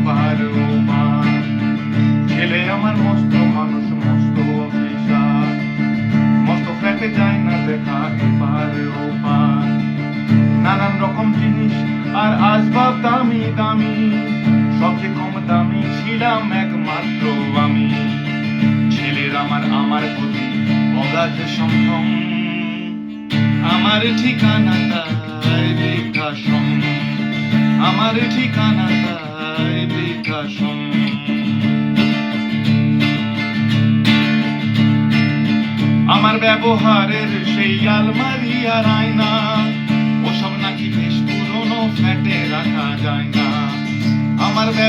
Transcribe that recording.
পার ও পার। ছেলে আমার মস্ত মানুষ, মস্ত অফিসার, মস্ত ফ্ল্যাটে যায় না দেখা এপার ও পার। নানান রকম জিনিস আর আসবাব দামি দামি, সবচেয়ে কম দামি ছিলাম একমাত্র আমি। ছেলের আমার প্রতি অগাধ সম্ভ্রম, আমার ঠিকানা তাই বৃদ্ধাশ্রম, আমার ঠিকানা তাই বৃদ্ধাশ্রম। আমার ব্যবহারের সেই আলমারি আর আয়না, ওসব নাকি বেশ পুরনো ফ্ল্যাটে রাখা যায় না। আমার